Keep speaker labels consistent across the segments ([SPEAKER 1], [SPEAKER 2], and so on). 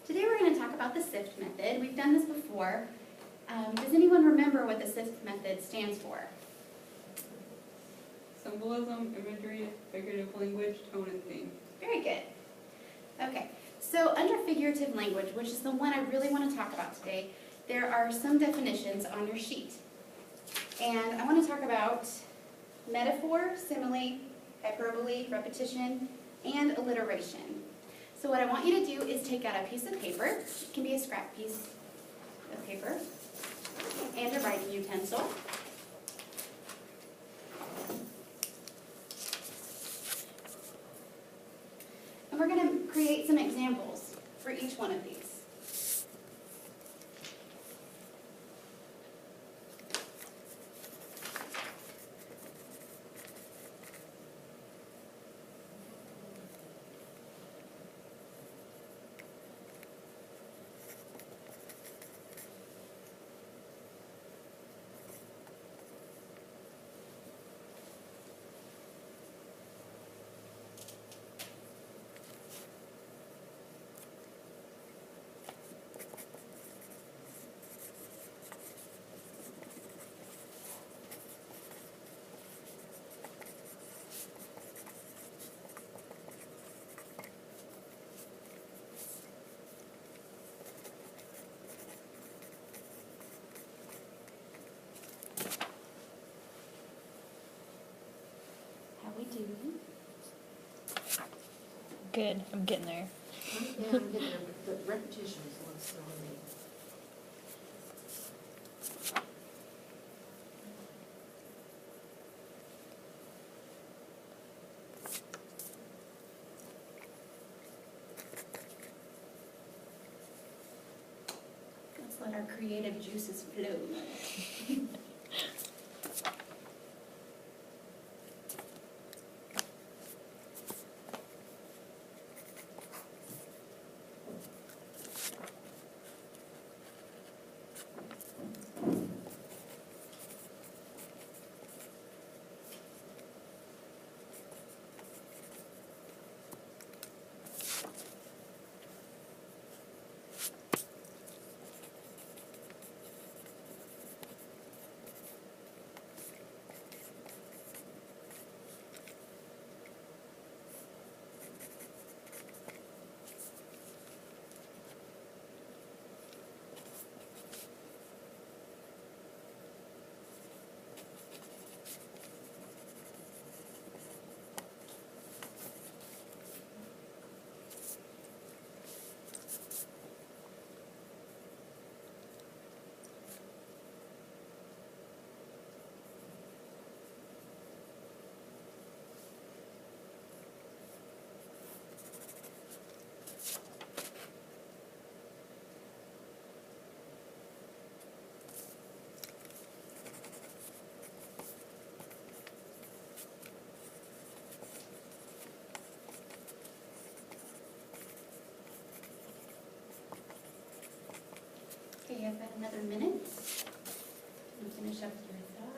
[SPEAKER 1] Today we're going to talk about the SIFT method. We've done this before. Does anyone remember what the SIFT method stands for?
[SPEAKER 2] Symbolism, imagery, figurative language, tone, and theme.
[SPEAKER 1] Very good. Okay, so under figurative language, which is the one I really want to talk about today, there are some definitions on your sheet. And I want to talk about metaphor, simile, hyperbole, repetition, and alliteration. So what I want you to do is take out a piece of paper, it can be a scrap piece of paper, and a writing utensil. And we're going to create some examples for each one of these. How we doing?
[SPEAKER 3] Good, I'm getting there.
[SPEAKER 4] Yeah, I'm getting there, but repetition is what's throwing me.
[SPEAKER 1] Let's let our creative juices flow. Okay, I've got another minute. And finish up your thoughts.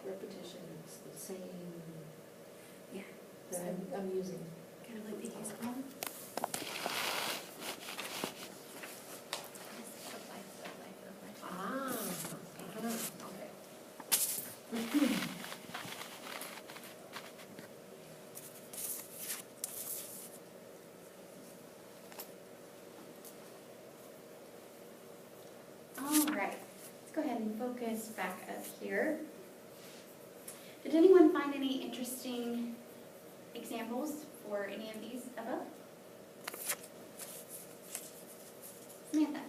[SPEAKER 4] Repetition is the same
[SPEAKER 1] Yeah.
[SPEAKER 4] that I'm using.
[SPEAKER 1] Kind of like the use one.
[SPEAKER 4] Ah, okay.
[SPEAKER 1] All right, let's go ahead and focus back up here. Did anyone find any interesting examples for any of these above? Samantha?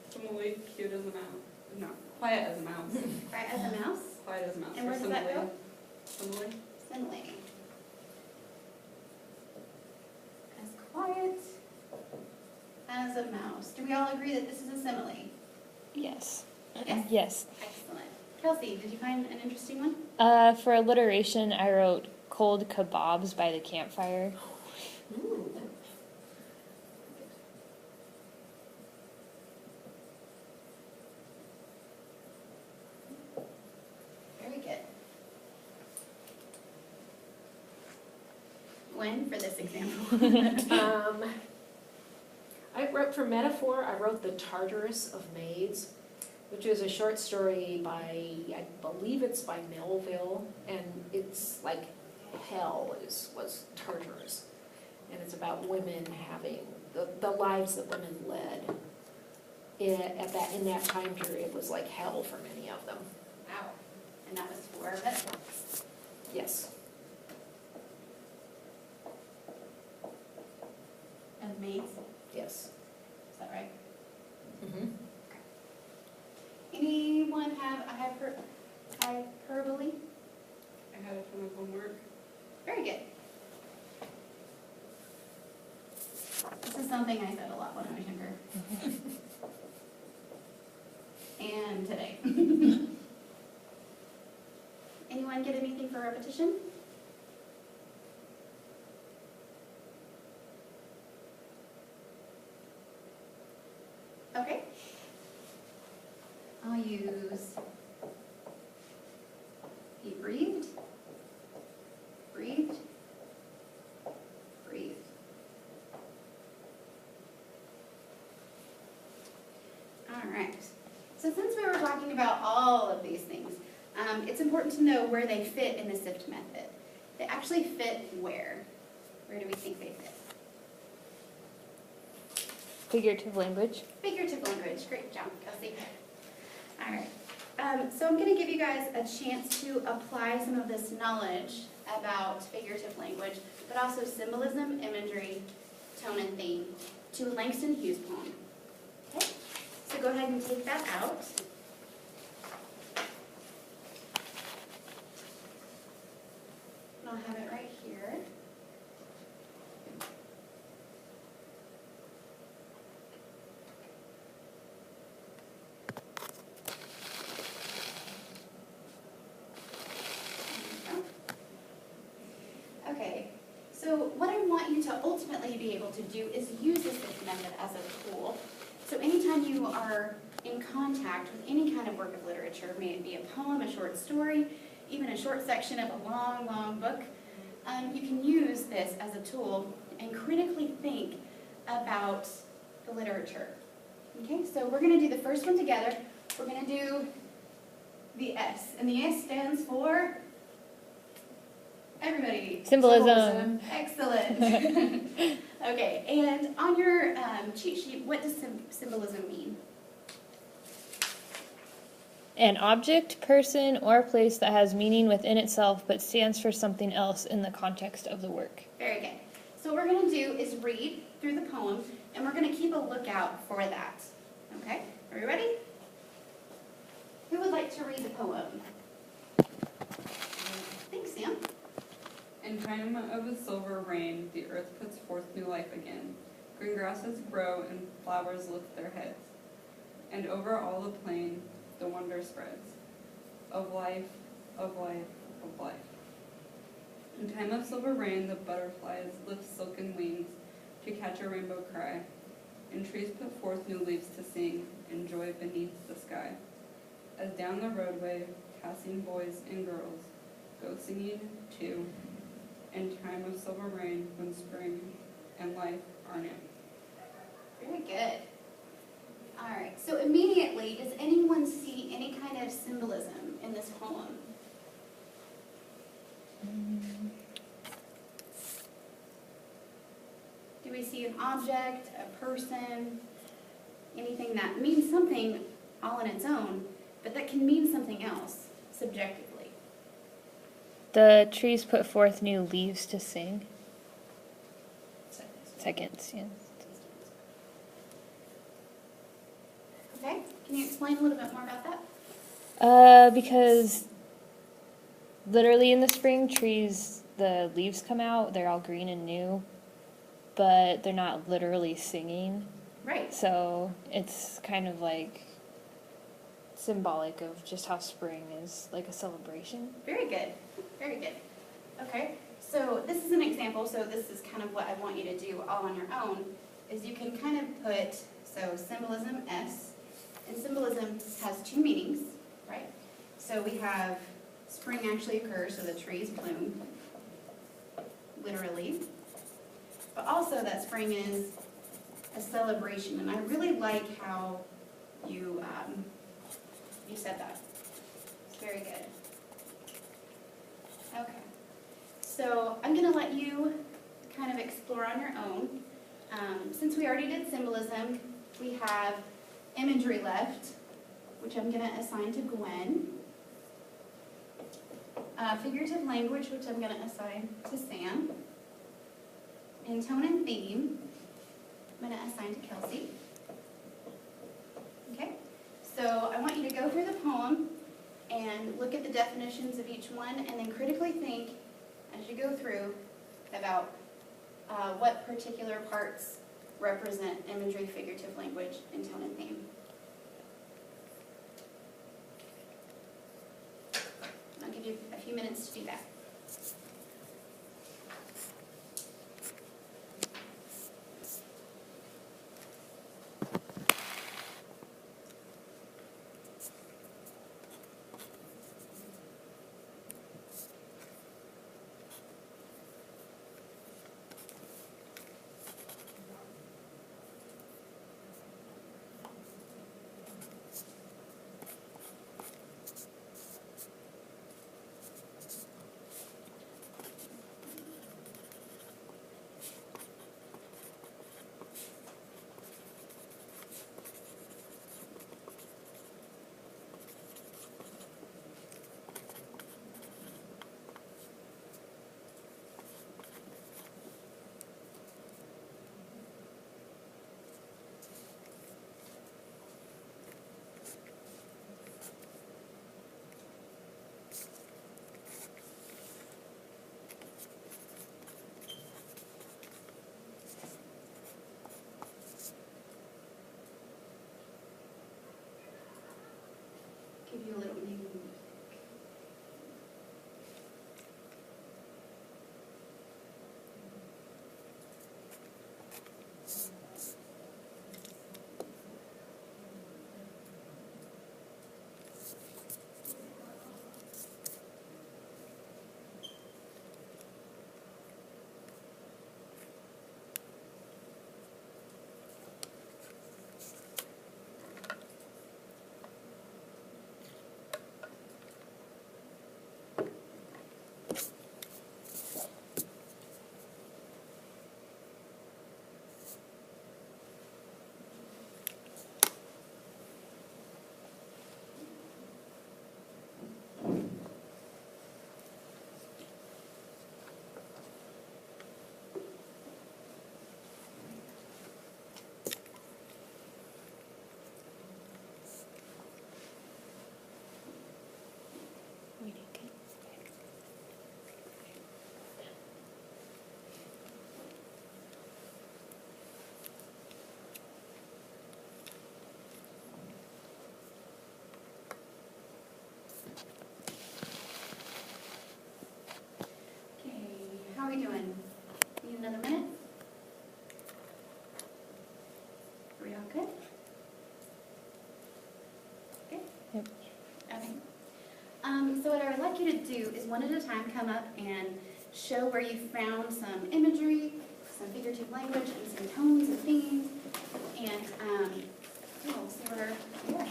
[SPEAKER 2] Simile, cute as a mouse. No, quiet as a mouse.
[SPEAKER 1] Quiet as a mouse.
[SPEAKER 2] Quiet as a mouse.
[SPEAKER 1] And
[SPEAKER 2] or
[SPEAKER 1] where does that go?
[SPEAKER 2] Simile.
[SPEAKER 1] Simile. As quiet as a mouse. Do we all agree that this is a simile?
[SPEAKER 3] Yes.
[SPEAKER 1] Yes.
[SPEAKER 3] Yes.
[SPEAKER 1] Excellent. Kelsey, did you find an interesting one?
[SPEAKER 3] For alliteration, I wrote cold kebabs by the campfire.
[SPEAKER 4] Ooh,
[SPEAKER 1] Very good. Gwen, for this example.
[SPEAKER 4] I wrote for metaphor, I wrote The Tartarus of Maids, which is a short story by, I believe it's by Melville, and it's like hell was Tartarus. And it's about women having, the lives that women led. In that time period, it was like hell for many of them.
[SPEAKER 1] Wow. And that was for metaphors.
[SPEAKER 4] Yes.
[SPEAKER 1] Of maids.
[SPEAKER 4] Yes.
[SPEAKER 1] Is that right?
[SPEAKER 4] Mm-hmm.
[SPEAKER 1] Anyone have a hyperbole?
[SPEAKER 2] I had a ton of homework.
[SPEAKER 1] Very good. This is something I said a lot when I was younger. And today. Anyone get anything for repetition? Okay. I'll use he breathed, breathed, breathed. All right. So since we were talking about all of these things, it's important to know where they fit in the SIFT method. They actually fit where? Where do we think they fit?
[SPEAKER 3] Figurative language.
[SPEAKER 1] Figurative language. Great job, Kelsey. All right. So I'm going to give you guys a chance to apply some of this knowledge about figurative language, but also symbolism, imagery, tone, and theme to Langston Hughes' poem. Okay? So go ahead and take that out. And I'll have it right here. Okay, so what I want you to ultimately be able to do is use this method as a tool. So anytime you are in contact with any kind of work of literature, may it be a poem, a short story, even a short section of a long, long book, you can use this as a tool and critically think about the literature. Okay, so we're going to do the first one together. We're going to do the S, and the S stands for everybody.
[SPEAKER 3] Symbolism.
[SPEAKER 1] Excellent. Okay, and on your cheat sheet, what does symbolism mean?
[SPEAKER 3] An object, person, or place that has meaning within itself but stands for something else in the context of the work.
[SPEAKER 1] Very good. So what we're going to do is read through the poem, and we're going to keep a lookout for that. Okay, are you ready? Who would like to read the poem? Thanks, Sam.
[SPEAKER 2] In time of a silver rain, the earth puts forth new life again. Green grasses grow and flowers lift their heads. And over all the plain, the wonder spreads of life, of life, of life. In time of silver rain, the butterflies lift silken wings to catch a rainbow cry. And trees put forth new leaves to sing in joy beneath the sky. As down the roadway, passing boys and girls go singing too. In time of silver rain, when spring and life are new.
[SPEAKER 1] Very good. All right, so immediately, does anyone see any kind of symbolism in this poem? Do we see an object, a person, anything that means something all on its own, but that can mean something else subjectively?
[SPEAKER 3] The trees put forth new leaves to sing. Seconds, yeah.
[SPEAKER 1] Okay, Can you explain a little bit more about that?
[SPEAKER 3] Because literally in the spring, trees, the leaves come out, they're all green and new, but they're not literally singing.
[SPEAKER 1] Right.
[SPEAKER 3] So it's kind of like symbolic of just how spring is like a celebration.
[SPEAKER 1] Very good. Very good. Okay. So this is an example. So this is kind of what I want you to do all on your own. Is you can kind of put, so symbolism S, and symbolism has two meanings, right? So we have spring actually occurs, so the trees bloom, literally. But also that spring is a celebration, and I really like how you said that. It's very good. Okay. So I'm going to let you kind of explore on your own. Since we already did symbolism, we have imagery left, which I'm going to assign to Gwen. Figurative language, which I'm going to assign to Sam. And tone and theme, I'm going to assign to Kelsey. Okay? So I want you to go through the poem and look at the definitions of each one, and then critically think as you go through about what particular parts represent imagery, figurative language, and tone and theme. I'll give you a few minutes to do that. Give you a little music. How are we doing? Need another minute? Are we all good? Good?
[SPEAKER 3] Yep.
[SPEAKER 1] Okay. So what I would like you to do is one at a time come up and show where you found some imagery, some figurative language, and some tones and themes. And we'll see where we are.